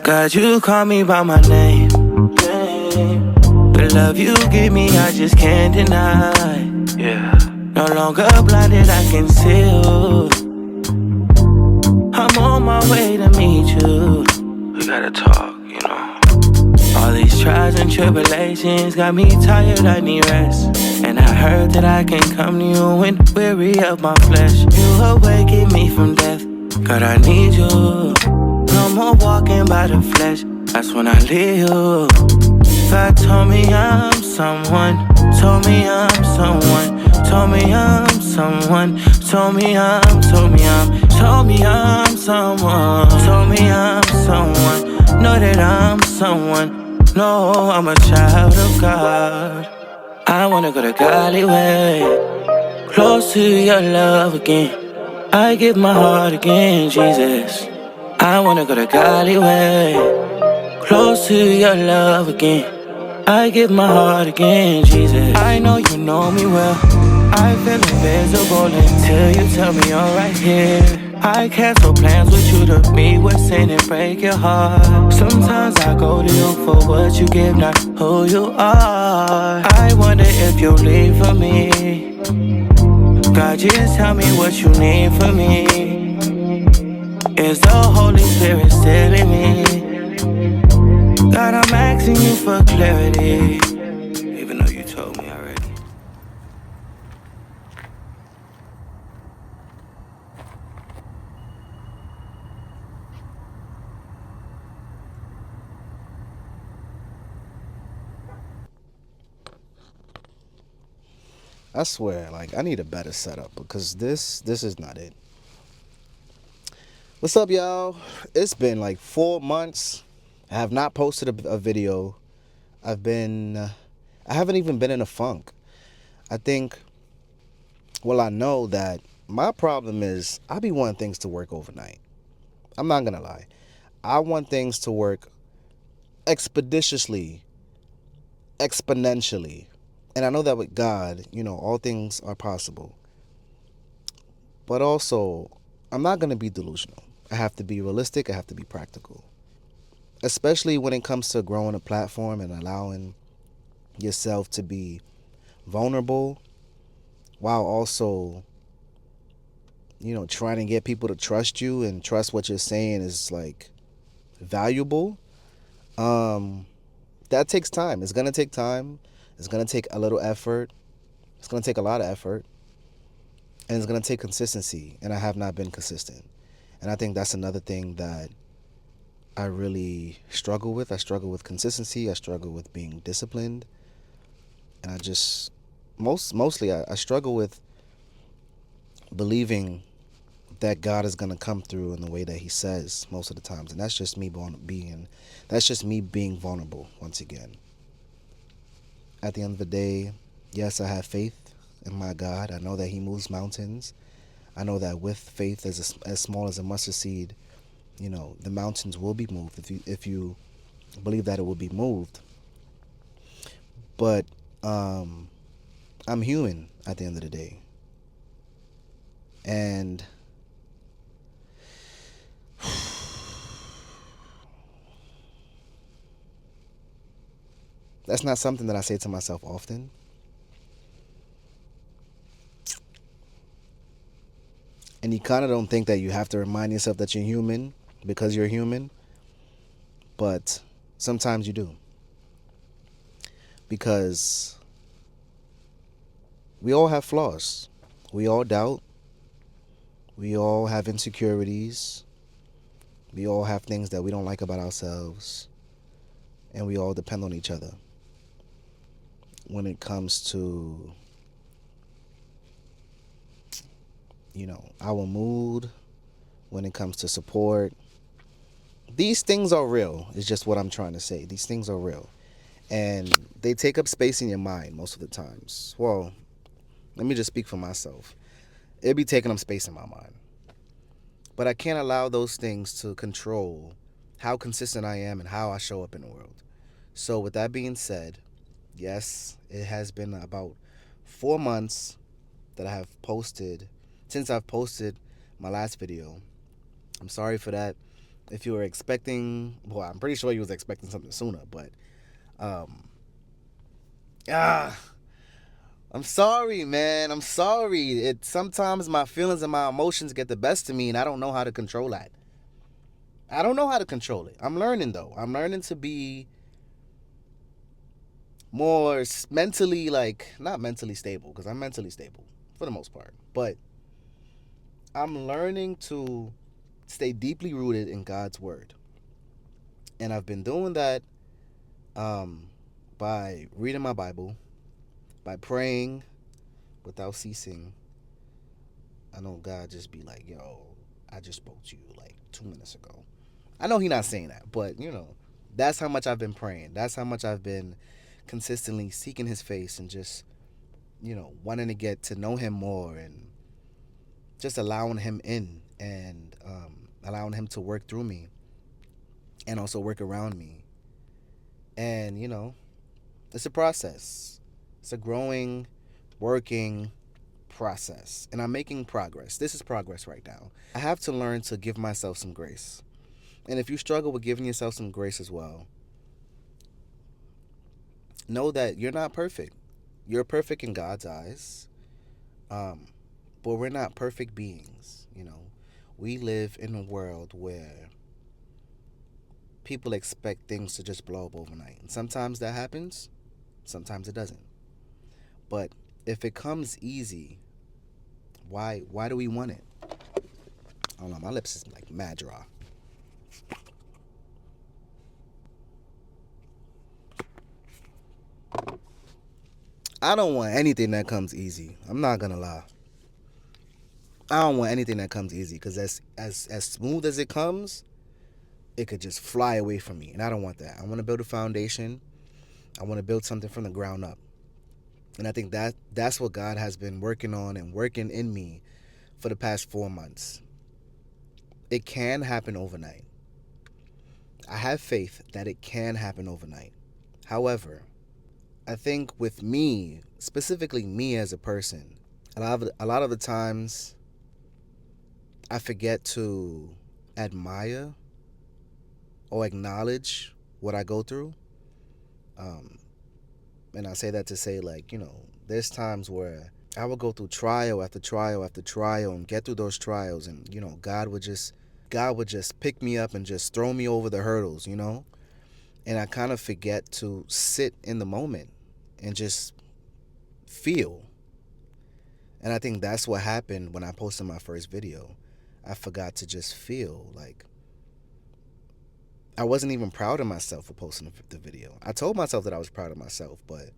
God, you call me by my name. The love you give me, I just can't deny. Yeah. No longer blinded, I can see you. I'm on my way to meet you. We gotta talk, you know. All these trials and tribulations got me tired, I need rest. And I heard that I can come to you when weary of my flesh. You awaken me from death, God, I need you. No more walking by the flesh, that's when I leave you. God told me I'm someone, told me I'm someone, told me I'm someone, told me I'm someone, told me I'm someone, know that I'm someone, no, I'm a child of God. I wanna go the godly way, close to your love again. I give my heart again, Jesus. I wanna go the godly way, close to your love again. I give my heart again, Jesus. I know you know me well. I feel invisible until you tell me you're right here. I cancel plans with you to meet with sin and break your heart. Sometimes I go to you for what you give, not who you are. I wonder if you'll leave for me. God, just tell me what you need from me. Is the Holy Spirit still in me? God, I'm asking you for clarity, even though you told me already. I swear, like, I need a better setup because this is not it. What's up, y'all? It's been like 4 months. I have not posted a video. I haven't even been in a funk. I think, well, I know that my problem is I be wanting things to work overnight. I'm not gonna lie. I want things to work expeditiously, exponentially. And I know that with God, all things are possible. But also, I'm not going to be delusional. I have to be realistic. I have to be practical. Especially when it comes to growing a platform and allowing yourself to be vulnerable while also, trying to get people to trust you and trust what you're saying is like valuable. That takes time. It's going to take time. It's going to take a little effort. It's going to take a lot of effort. And it's going to take consistency. And I have not been consistent. And I think that's another thing that I really struggle with. I struggle with consistency. I struggle with being disciplined. And I just, mostly, I struggle with believing that God is going to come through in the way that he says most of the times. And that's just me being vulnerable once again. At the end of the day, yes, I have faith in my God. I know that he moves mountains. I know that with faith as small as a mustard seed, the mountains will be moved if you believe that it will be moved. But I'm human at the end of the day. And that's not something that I say to myself often. And you kind of don't think that you have to remind yourself that you're human because you're human. But sometimes you do. Because we all have flaws. We all doubt. We all have insecurities. We all have things that we don't like about ourselves. And we all depend on each other when it comes to, our mood, when it comes to support. These things are real, is just what I'm trying to say. These things are real. And they take up space in your mind most of the times. Well, let me just speak for myself. It'd be taking up space in my mind. But I can't allow those things to control how consistent I am and how I show up in the world. So with that being said, yes, it has been about 4 months that since I've posted my last video. I'm sorry for that. If you were expecting, well, I'm pretty sure you was expecting something sooner, but um, ah, I'm sorry, man. I'm sorry. It sometimes my feelings and my emotions get the best of me, and I don't know how to control that. I don't know how to control it. I'm learning though. I'm learning to be more mentally, like, not mentally stable, because I'm mentally stable for the most part, but I'm learning to stay deeply rooted in God's word. And I've been doing that um, by reading my Bible, by praying without ceasing. I know God just be like, yo, I just spoke to you like 2 minutes ago. I know He not saying that, but that's how much I've been praying. That's how much I've been consistently seeking His face and just, wanting to get to know Him more and just allowing Him in and allowing Him to work through me and also work around me. And, it's a process. It's a growing, working process. And I'm making progress. This is progress right now. I have to learn to give myself some grace. And if you struggle with giving yourself some grace as well, know that you're not perfect. You're perfect in God's eyes, um, but we're not perfect beings. We live in a world where people expect things to just blow up overnight. And sometimes that happens, sometimes it doesn't. But if it comes easy, why do we want it? I don't know, my lips is like mad dry. I don't want anything that comes easy. I'm not gonna lie. I don't want anything that comes easy because as smooth as it comes, it could just fly away from me, and I don't want that. I want to build a foundation. I want to build something from the ground up, and I think that's what God has been working on and working in me for the past 4 months. It can happen overnight. I have faith that it can happen overnight. However, I think with me, specifically me as a person, a lot of the times I forget to admire or acknowledge what I go through. Um, and I say that to say, like, there's times where I would go through trial after trial after trial and get through those trials, and God would just pick me up and just throw me over the hurdles. And I kind of forget to sit in the moment and just feel. And I think that's what happened when I posted my first video. I forgot to just feel. Like, I wasn't even proud of myself for posting the video. I told myself that I was proud of myself, but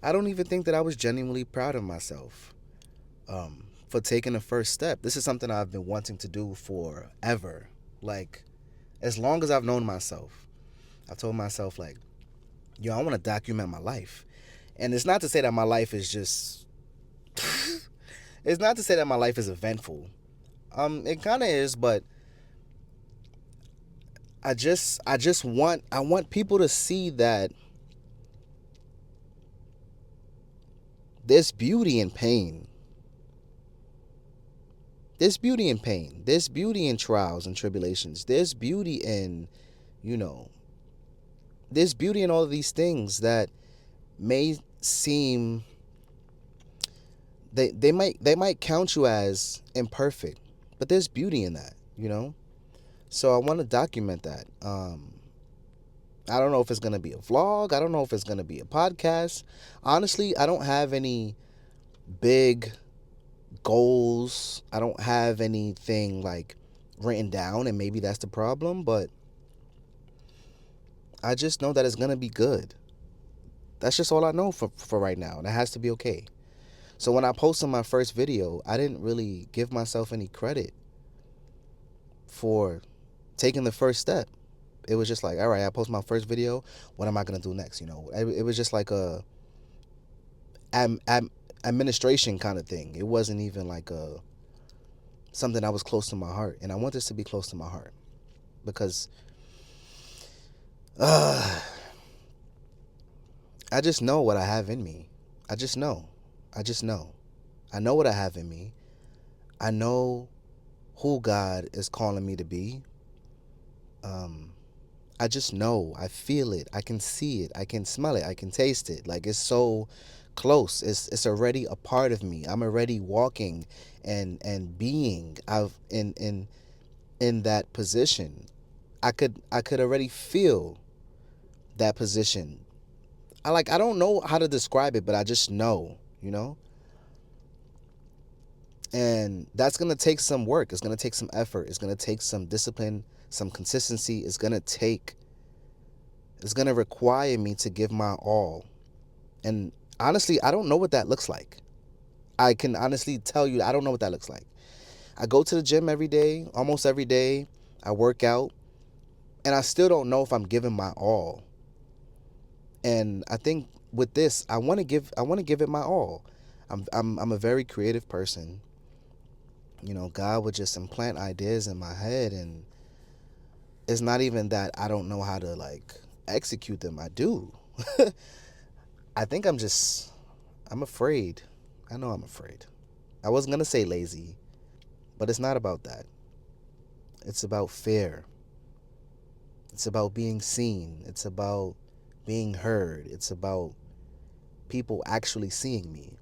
I don't even think that I was genuinely proud of myself for taking the first step. This is something I've been wanting to do forever. Like, as long as I've known myself, I told myself, like, yo, I want to document my life. And it's not to say that my life is just, it's not to say that my life is eventful. It kind of is, but I want people to see that there's beauty in pain. There's beauty in pain. There's beauty in trials and tribulations. There's beauty in, you know, there's beauty in all of these things that may seem they might count you as imperfect, but there's beauty in that. So I want to document that. I don't know if it's gonna be a vlog. I don't know if it's gonna be a podcast. Honestly, I don't have any big goals. I don't have anything like written down, and maybe that's the problem, but I just know that it's gonna be good. That's just all I know for right now, and it has to be okay. So when I posted my first video, I didn't really give myself any credit for taking the first step. It was just like, all right, I post my first video. What am I gonna do next? It was just like a administration kind of thing. It wasn't even like a something that was close to my heart, and I want this to be close to my heart because uh, I just know what I have in me. I just know. I just know. I know what I have in me. I know who God is calling me to be. I just know, I feel it, I can see it, I can smell it, I can taste it. Like it's so close. It's already a part of me. I'm already walking and being I've in that position. I could already feel that position. I don't know how to describe it, but I just know, you know? And that's going to take some work. It's going to take some effort. It's going to take some discipline, some consistency. It's going to require me to give my all. And honestly, I don't know what that looks like. I can honestly tell you I don't know what that looks like. I go to the gym every day, almost every day. I work out, and I still don't know if I'm giving my all. And I think with this, I want to give it my all. I'm a very creative person. God would just implant ideas in my head, and it's not even that I don't know how to like execute them. I do. I think I'm afraid. I know I'm afraid. I wasn't going to say lazy, but it's not about that. It's about fear. It's about being seen. It's about being heard. It's about people actually seeing me.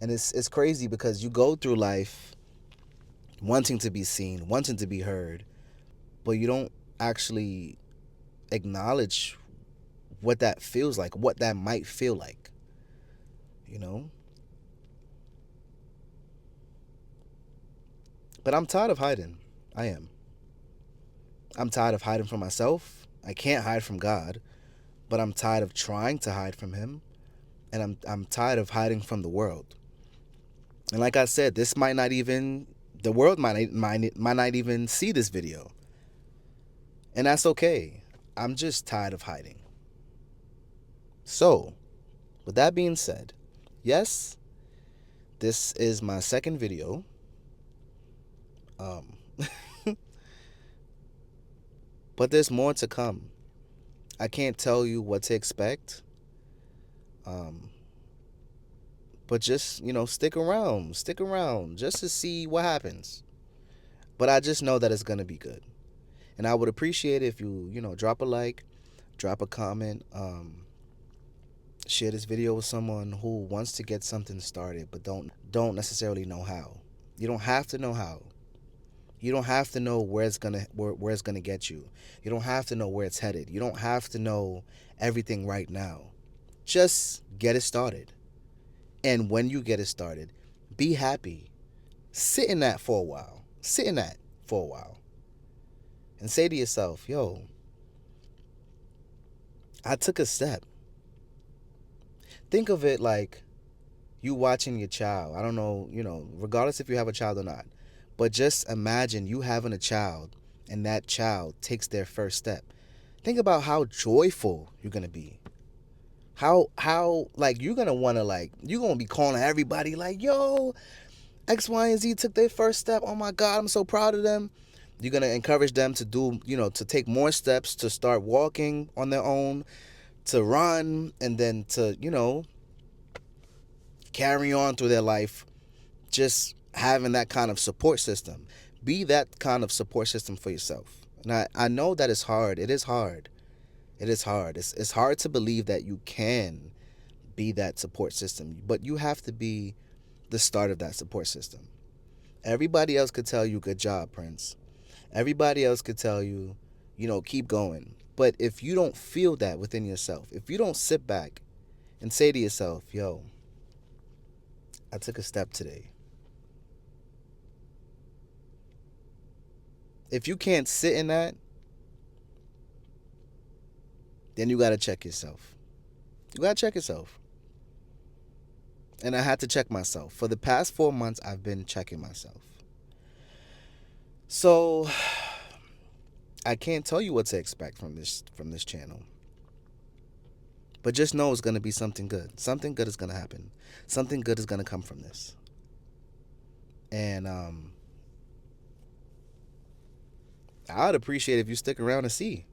And it's crazy because you go through life wanting to be seen, wanting to be heard, but you don't actually acknowledge what that feels like, what that might feel like, you know? But I'm tired of hiding. I am. I'm tired of hiding from myself. I can't hide from God, but I'm tired of trying to hide from him, and I'm tired of hiding from the world. And like I said, this might not even the world might not even see this video. And that's okay. I'm just tired of hiding. So, with that being said, yes, this is my second video. Um, but there's more to come. I can't tell you what to expect. Um, but just, stick around just to see what happens. But I just know that it's going to be good. And I would appreciate it if you drop a like, drop a comment, share this video with someone who wants to get something started but don't necessarily know how. You don't have to know how. You don't have to know where it's gonna get you. You don't have to know where it's headed. You don't have to know everything right now. Just get it started. And when you get it started, be happy. Sit in that for a while. Sit in that for a while. And say to yourself, yo, I took a step. Think of it like you watching your child. I don't know, regardless if you have a child or not. But just imagine you having a child and that child takes their first step. Think about how joyful you're gonna be. How like you're gonna wanna you're gonna be calling everybody like, yo, X, Y, and Z took their first step. Oh my God, I'm so proud of them. You're gonna encourage them to do, to take more steps, to start walking on their own, to run, and then to, carry on through their life, just having that kind of support system. Be that kind of support system for yourself. And I know that it's hard. It is hard. It is hard. It's hard to believe that you can be that support system, but you have to be the start of that support system. Everybody else could tell you, good job, Prince. Everybody else could tell you, keep going. But if you don't feel that within yourself, if you don't sit back and say to yourself, yo, I took a step today. If you can't sit in that, then you got to check yourself. You got to check yourself. And I had to check myself. For the past 4 months, I've been checking myself. So I can't tell you what to expect from this channel. But just know it's going to be something good. Something good is going to happen. Something good is going to come from this. And I'd appreciate if you stick around and see.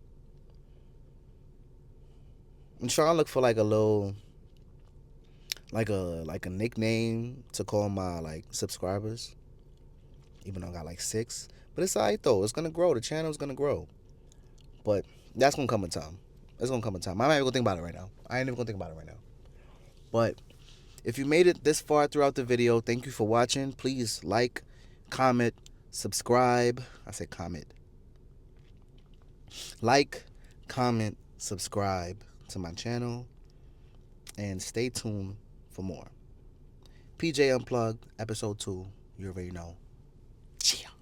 I'm trying to look for like a little, like a nickname to call my subscribers. Even though I got 6. But it's alright though. It's gonna grow. The channel's gonna grow. But that's gonna come in time. It's gonna come in time. I'm not even gonna think about it right now. I ain't even gonna think about it right now. But if you made it this far throughout the video, thank you for watching. Please like, comment, subscribe. I said comment. Like, comment, subscribe to my channel, and stay tuned for more. PJ Unplugged, episode 2. You already know. Cheers.